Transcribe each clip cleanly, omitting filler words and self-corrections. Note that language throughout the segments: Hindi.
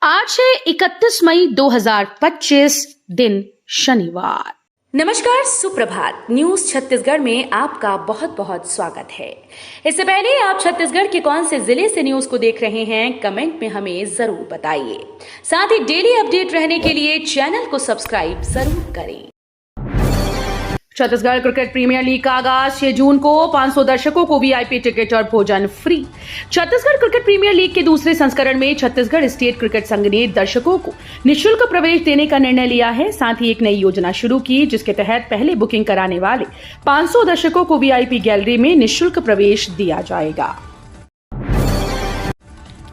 आज है 31 मई 2025 दिन शनिवार। नमस्कार, सुप्रभात। न्यूज छत्तीसगढ़ में आपका बहुत बहुत स्वागत है। इससे पहले आप छत्तीसगढ़ के कौन से जिले से न्यूज को देख रहे हैं, कमेंट में हमें जरूर बताइए। साथ ही डेली अपडेट रहने के लिए चैनल को सब्सक्राइब जरूर करें। छत्तीसगढ़ क्रिकेट प्रीमियर लीग का आगाज 6 जून को 500 दर्शकों को वीआईपी टिकट और भोजन free. Chhattisgarh cricket premier league के दूसरे संस्करण में छत्तीसगढ़ स्टेट क्रिकेट संघ ने दर्शकों को निःशुल्क प्रवेश देने का निर्णय लिया है। साथ ही एक नई योजना शुरू की, जिसके तहत पहले बुकिंग कराने वाले 500 दर्शकों को वीआईपी गैलरी में निःशुल्क प्रवेश दिया जाएगा।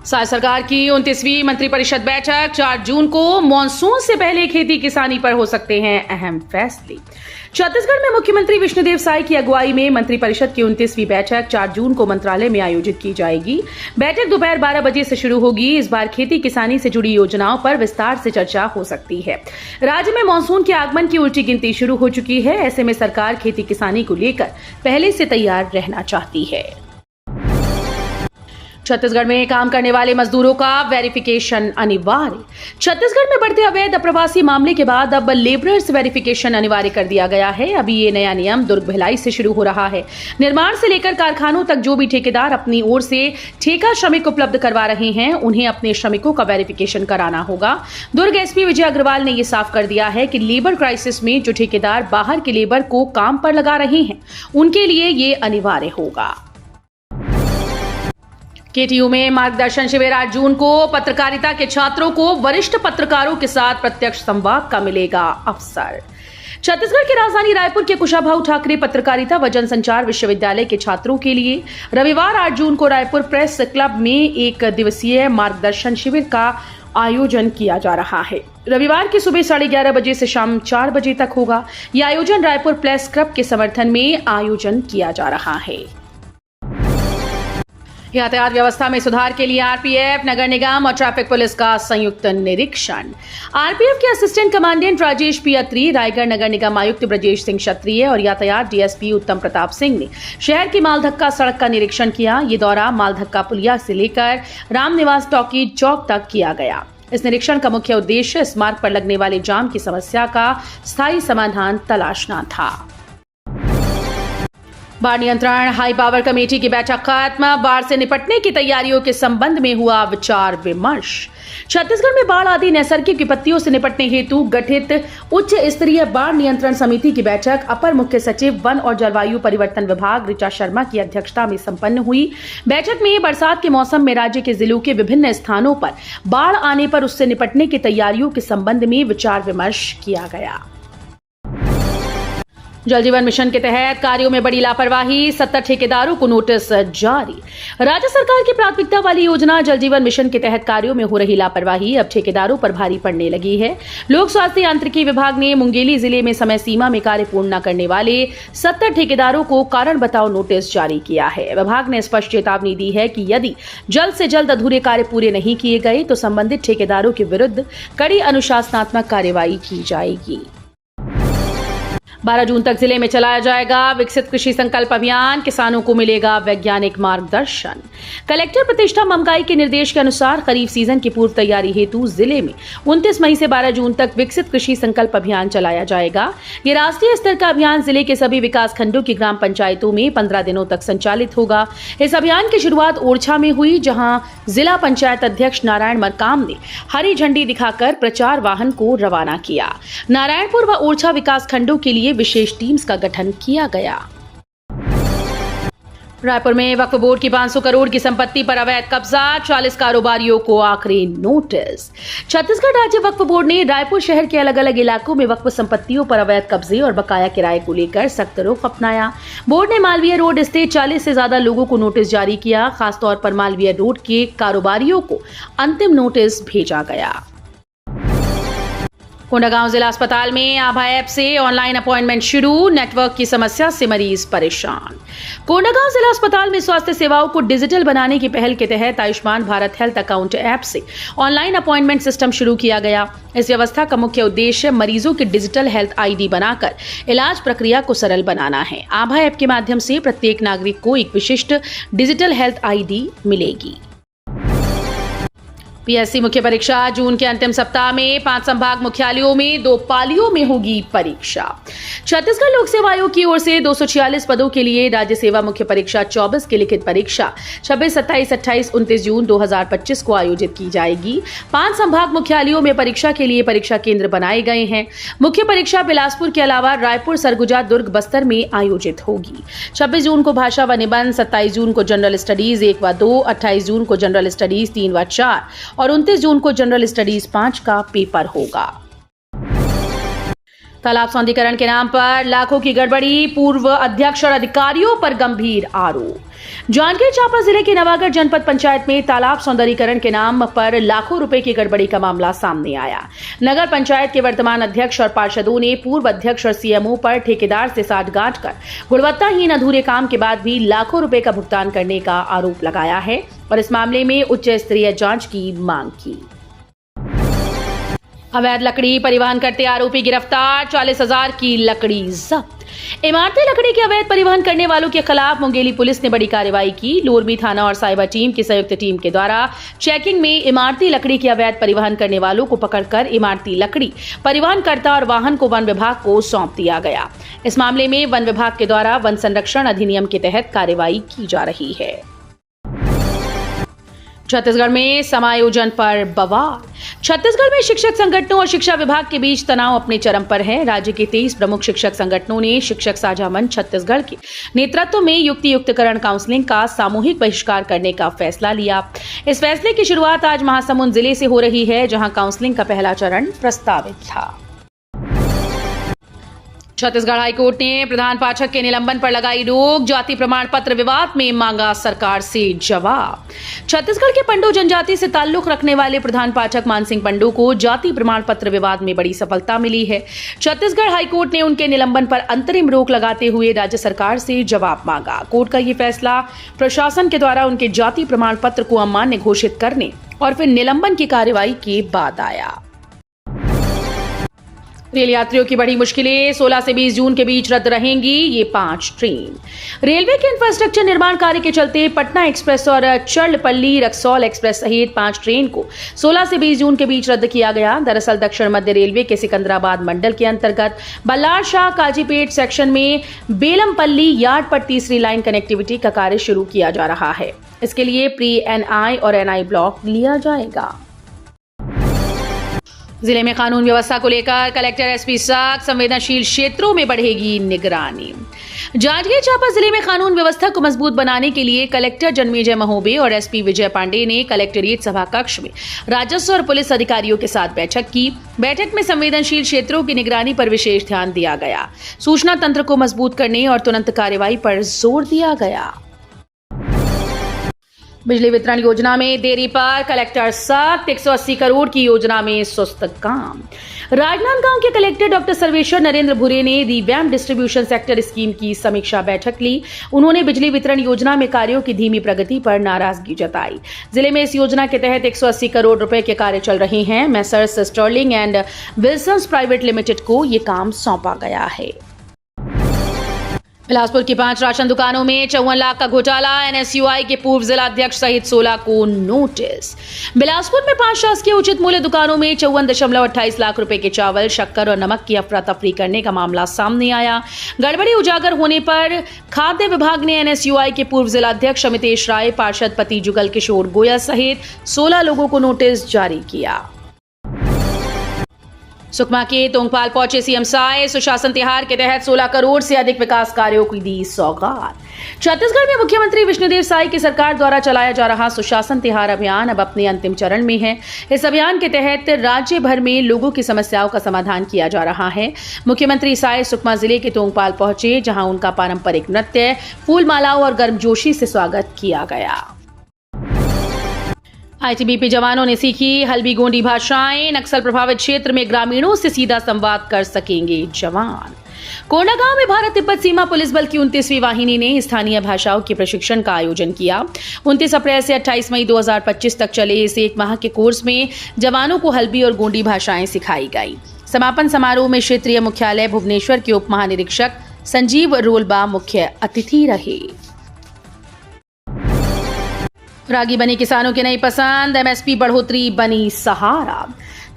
राज्य सरकार की 29वीं मंत्रिपरिषद बैठक 4 जून को। मॉनसून से पहले खेती किसानी पर हो सकते हैं अहम फैसले। छत्तीसगढ़ में मुख्यमंत्री विष्णुदेव साय की अगुवाई में मंत्रिपरिषद की 29वीं बैठक 4 जून को मंत्रालय में आयोजित की जाएगी। बैठक दोपहर 12 बजे से शुरू होगी। इस बार खेती किसानी से जुड़ी योजनाओं पर विस्तार से चर्चा हो सकती है। राज्य में मॉनसून के आगमन की उल्टी गिनती शुरू हो चुकी है। ऐसे में सरकार खेती किसानी को लेकर पहले से तैयार रहना चाहती है। छत्तीसगढ़ में काम करने वाले मजदूरों का वेरिफिकेशन अनिवार्य। छत्तीसगढ़ में बढ़ते अवैध अप्रवासी मामले के बाद अब लेबरर्स वेरिफिकेशन अनिवार्य कर दिया गया है। अभी ये नया नियम दुर्ग भिलाई से शुरू हो रहा है। निर्माण से लेकर कारखानों तक जो भी ठेकेदार अपनी ओर से ठेका श्रमिक उपलब्ध करवा रहे हैं, उन्हें अपने श्रमिकों का वेरिफिकेशन कराना होगा। दुर्ग एसपी विजय अग्रवाल ने यह साफ कर दिया है कि लेबर क्राइसिस में जो ठेकेदार बाहर के लेबर को काम पर लगा रहे हैं, उनके लिए ये अनिवार्य होगा। केटीयू में मार्गदर्शन शिविर 8 जून को। पत्रकारिता के छात्रों को वरिष्ठ पत्रकारों के साथ प्रत्यक्ष संवाद का मिलेगा अवसर। छत्तीसगढ़ की राजधानी रायपुर के कुशाभाऊ ठाकरे पत्रकारिता व जनसंचार विश्वविद्यालय के छात्रों के लिए रविवार 8 जून को रायपुर प्रेस क्लब में एक दिवसीय मार्गदर्शन शिविर का आयोजन किया जा रहा है। रविवार की सुबह 11:30 बजे से शाम 4 बजे तक होगा। यह आयोजन रायपुर प्रेस क्लब के समर्थन में आयोजन किया जा रहा है। यातायात व्यवस्था में सुधार के लिए आरपीएफ, नगर निगम और ट्रैफिक पुलिस का संयुक्त निरीक्षण। आरपीएफ के असिस्टेंट कमांडेंट राजेश पी अत्री, रायगढ़ नगर निगम आयुक्त ब्रजेश सिंह क्षत्रिय और यातायात डीएसपी उत्तम प्रताप सिंह ने शहर की मालधक्का सड़क का निरीक्षण किया। ये दौरा मालधक्का पुलिया से लेकर रामनिवास टॉकी चौक तक किया गया। इस निरीक्षण का मुख्य उद्देश्य इस मार्ग पर लगने वाले जाम की समस्या का स्थायी समाधान तलाशना था। बाढ़ नियंत्रण हाई पावर कमेटी की बैठक खत्म। बाढ़ से निपटने की तैयारियों के संबंध में हुआ विचार विमर्श। छत्तीसगढ़ में बाढ़ आदि नैसर्गिक विपत्तियों से निपटने हेतु गठित उच्च स्तरीय बाढ़ नियंत्रण समिति की बैठक अपर मुख्य सचिव वन और जलवायु परिवर्तन विभाग ऋचा शर्मा की अध्यक्षता में संपन्न हुई। बैठक में बरसात के मौसम में राज्य के जिलों के विभिन्न स्थानों पर बाढ़ आने पर उससे निपटने की तैयारियों के संबंध में विचार विमर्श किया गया। जल जीवन मिशन के तहत कार्यों में बड़ी लापरवाही, 70 ठेकेदारों को नोटिस जारी। राज्य सरकार की प्राथमिकता वाली योजना जल जीवन मिशन के तहत कार्यों में हो रही लापरवाही अब ठेकेदारों पर भारी पड़ने लगी है। लोक स्वास्थ्य यांत्रिकी विभाग ने मुंगेली जिले में समय सीमा में कार्य पूर्ण न करने वाले 70 ठेकेदारों को कारण बताओ नोटिस जारी किया है। विभाग ने स्पष्ट चेतावनी दी है कि यदि जल्द से जल्द अधूरे कार्य पूरे नहीं किए गए तो संबंधित ठेकेदारों के विरुद्ध कड़ी अनुशासनात्मक कार्रवाई की जाएगी। 12 जून तक जिले में चलाया जाएगा विकसित कृषि संकल्प अभियान। किसानों को मिलेगा वैज्ञानिक मार्गदर्शन। कलेक्टर प्रतिष्ठा ममगाई के निर्देश के अनुसार खरीफ सीजन की पूर्व तैयारी हेतु जिले में 29 मई से 12 जून तक विकसित कृषि संकल्प अभियान चलाया जाएगा। ये राष्ट्रीय स्तर का अभियान जिले के सभी विकास खंडों की ग्राम पंचायतों में 15 दिनों तक संचालित होगा। इस अभियान की शुरुआत ओरछा में हुई, जहां जिला पंचायत अध्यक्ष नारायण मरकाम ने हरी झंडी दिखाकर प्रचार वाहन को रवाना किया। नारायणपुर व ओरछा विकास खंडों के लिए विशेष टीम्स का गठन किया गया। रायपुर में वक्फ बोर्ड की 500 करोड़ की संपत्ति पर अवैध कब्जा, 40 कारोबारियों को आखिरी नोटिस। छत्तीसगढ़ राज्य वक्फ बोर्ड ने रायपुर शहर के अलग अलग इलाकों में वक्फ संपत्तियों पर अवैध कब्जे और बकाया किराए को लेकर सख्त रुख अपनाया। बोर्ड ने मालवीय रोड स्थित 40 से ज्यादा लोगों को नोटिस जारी किया। खासतौर पर मालवीय रोड के कारोबारियों को अंतिम नोटिस भेजा गया। कोंडागांव जिला अस्पताल में आभा ऐप से ऑनलाइन अपॉइंटमेंट शुरू। नेटवर्क की समस्या से मरीज परेशान। कोंडागांव जिला अस्पताल में स्वास्थ्य सेवाओं को डिजिटल बनाने की पहल के तहत Ayushman Bharat health account app से ऑनलाइन अपॉइंटमेंट सिस्टम शुरू किया गया। इस व्यवस्था का मुख्य उद्देश्य मरीजों की डिजिटल हेल्थ आईडी बनाकर इलाज प्रक्रिया को सरल बनाना है। आभा ऐप के माध्यम से प्रत्येक नागरिक को एक विशिष्ट डिजिटल हेल्थ आईडी मिलेगी। पीएससी मुख्य परीक्षा जून के अंतिम सप्ताह में 5 संभाग मुख्यालयों में 2 पालियों में होगी परीक्षा। छत्तीसगढ़ लोक सेवा आयोग की ओर से 246 पदों के लिए राज्य सेवा मुख्य परीक्षा 24 की लिखित परीक्षा 26, 27, 28, 29 जून 2025 को आयोजित की जाएगी। 5 संभाग मुख्यालयों में परीक्षा के लिए परीक्षा केंद्र बनाए गए हैं। मुख्य परीक्षा बिलासपुर के अलावा रायपुर, सरगुजा, दुर्ग, बस्तर में आयोजित होगी। 26 जून को भाषा व निबंध, 27 जून को जनरल स्टडीज 1 व 2, 28 जून को जनरल स्टडीज 3 व 4 और 29 जून को जनरल स्टडीज 5 का पेपर होगा। तालाब सौंदर्यीकरण के नाम पर लाखों की गड़बड़ी, पूर्व अध्यक्ष और अधिकारियों पर गंभीर आरोप। जांजगीर चांपा जिले के नवागढ़ जनपद पंचायत में तालाब सौंदर्यीकरण के नाम पर लाखों रुपए की गड़बड़ी का मामला सामने आया। नगर पंचायत के वर्तमान अध्यक्ष और पार्षदों ने पूर्व अध्यक्ष और सीएमओ पर ठेकेदार से साठगांठ कर गुणवत्ताहीन अधूरे काम के बाद भी लाखों रुपए का भुगतान करने का आरोप लगाया है और इस मामले में उच्च स्तरीय जांच की मांग की। अवैध लकड़ी परिवहन करते आरोपी गिरफ्तार, 40,000 की लकड़ी जब्त। इमारती लकड़ी के अवैध परिवहन करने वालों के खिलाफ मुंगेली पुलिस ने बड़ी कार्रवाई की। लोरमी थाना और साइबर टीम की संयुक्त टीम के द्वारा चेकिंग में इमारती लकड़ी के अवैध परिवहन करने वालों को पकड़कर इमारती लकड़ी परिवहनकर्ता और वाहन को वन विभाग को सौंप दिया गया। इस मामले में वन विभाग के द्वारा वन संरक्षण अधिनियम के तहत कार्रवाई की जा रही है। छत्तीसगढ़ में समायोजन पर बवाल। छत्तीसगढ़ में शिक्षक संगठनों और शिक्षा विभाग के बीच तनाव अपने चरम पर है। राज्य के 23 प्रमुख शिक्षक संगठनों ने शिक्षक साझा मंच छत्तीसगढ़ के नेतृत्व में युक्तियुक्तकरण काउंसलिंग का सामूहिक बहिष्कार करने का फैसला लिया। इस फैसले की शुरुआत आज महासमुंद जिले से हो रही है, जहां काउंसलिंग का पहला चरण प्रस्तावित था। छत्तीसगढ़ हाईकोर्ट ने प्रधान पाठक के निलंबन पर लगाई रोक। जाति प्रमाण पत्र विवाद में मांगा सरकार से जवाब। छत्तीसगढ़ के पंडो जनजाति से ताल्लुक रखने वाले प्रधान पाठक मानसिंह पंडो को जाति प्रमाण पत्र विवाद में बड़ी सफलता मिली है। छत्तीसगढ़ हाईकोर्ट ने उनके निलंबन पर अंतरिम रोक लगाते हुए राज्य सरकार से जवाब मांगा। कोर्ट का ये फैसला प्रशासन के द्वारा उनके जाति प्रमाण पत्र को अमान्य घोषित करने और फिर निलंबन की कार्रवाई के बाद आया। रेल यात्रियों की बड़ी मुश्किलें, 16 से 20 जून के बीच रद्द रहेंगी ये 5 ट्रेन। रेलवे के इंफ्रास्ट्रक्चर निर्माण कार्य के चलते पटना एक्सप्रेस और चर्लपल्ली रक्सौल एक्सप्रेस सहित 5 ट्रेन को 16 से 20 जून के बीच रद्द किया गया। दरअसल दक्षिण मध्य रेलवे के सिकंदराबाद मंडल के अंतर्गत बल्लार शाह काजीपेट सेक्शन में बेलमपल्ली यार्ड पर तीसरी लाइन कनेक्टिविटी का कार्य शुरू किया जा रहा है। इसके लिए प्री एनआई और एनआई ब्लॉक लिया जाएगा। जिले में कानून व्यवस्था को लेकर कलेक्टर एसपी सख्त, संवेदनशील क्षेत्रों में बढ़ेगी निगरानी। जांजगीर चांपा जिले में कानून व्यवस्था को मजबूत बनाने के लिए कलेक्टर जन्मेजय महोबे और एसपी विजय पांडे ने कलेक्ट्रेट सभा कक्ष में राजस्व और पुलिस अधिकारियों के साथ बैठक की। बैठक में संवेदनशील क्षेत्रों की निगरानी पर विशेष ध्यान दिया गया। सूचना तंत्र को मजबूत करने और तुरंत कार्रवाई पर जोर दिया गया। बिजली वितरण योजना में देरी पर कलेक्टर सख्त, 180 करोड़ की योजना में सुस्त काम। राजनांदगांव के कलेक्टर डॉक्टर सर्वेश्वर नरेंद्र भूरे ने रिवैम्प डिस्ट्रीब्यूशन सेक्टर स्कीम की समीक्षा बैठक ली। उन्होंने बिजली वितरण योजना में कार्यों की धीमी प्रगति पर नाराजगी जताई। जिले में इस योजना के तहत 180 करोड़ रुपए के कार्य चल रहे हैं। Messrs Sterling and Wilsons Private Limited को ये काम सौंपा गया है। बिलासपुर की 5 राशन दुकानों में 54 लाख का घोटाला। एनएसयूआई के पूर्व जिलाध्यक्ष सहित 16 को नोटिस। बिलासपुर में 5 शासकीय उचित मूल्य दुकानों में 54.28 लाख रुपए के चावल, शक्कर और नमक की अफरा तफरी करने का मामला सामने आया। गड़बड़ी उजागर होने पर खाद्य विभाग ने एनएसयूआई के पूर्व जिलाध्यक्ष अमितेश राय, पार्षद पति जुगल किशोर गोयल सहित 16 लोगों को नोटिस जारी किया। सुकमा के तोंगपाल पहुंचे सीएम साय। सुशासन तिहार के तहत 16 करोड़ से अधिक विकास कार्यों की दी सौगात। छत्तीसगढ़ में मुख्यमंत्री विष्णुदेव साय की सरकार द्वारा चलाया जा रहा सुशासन तिहार अभियान अब अपने अंतिम चरण में है। इस अभियान के तहत राज्य भर में लोगों की समस्याओं का समाधान किया जा रहा है। मुख्यमंत्री साय सुकमा जिले के तोंगपाल पहुंचे, जहां उनका पारंपरिक नृत्य, फूल मालाओं और गर्मजोशी से स्वागत किया गया। आईटीबीपी जवानों ने सीखी हल्बी गोंडी भाषाएं। नक्सल प्रभावित क्षेत्र में ग्रामीणों से सीधा संवाद कर सकेंगे जवान। कोंडागांव में भारत तिब्बत सीमा पुलिस बल की 29वीं वाहिनी ने स्थानीय भाषाओं के प्रशिक्षण का आयोजन किया। 29 अप्रैल से 28 मई 2025 तक चले इस 1 माह के कोर्स में जवानों को हल्बी और गोंडी भाषाएं सिखाई गई। समापन समारोह में क्षेत्रीय मुख्यालय भुवनेश्वर के उप महानिरीक्षक संजीव रोलबा मुख्य अतिथि रहे। रागी बनी किसानों की नई पसंद, एमएसपी बढ़ोतरी बनी सहारा।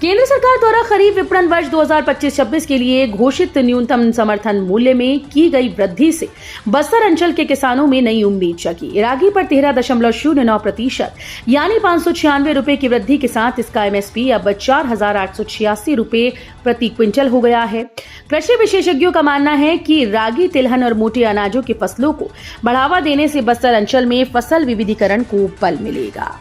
केंद्र सरकार द्वारा खरीफ विपणन वर्ष 2025-26 के लिए घोषित न्यूनतम समर्थन मूल्य में की गई वृद्धि से बस्तर अंचल के किसानों में नई उम्मीद जगी। रागी पर 13.09% यानी 596 रुपए की वृद्धि के साथ इसका एमएसपी अब 4,886 रुपए प्रति क्विंटल हो गया है। कृषि विशेषज्ञों का मानना है कि रागी, तिलहन और मोटे अनाजों की फसलों को बढ़ावा देने से बस्तर अंचल में फसल विविधीकरण को बल मिलेगा।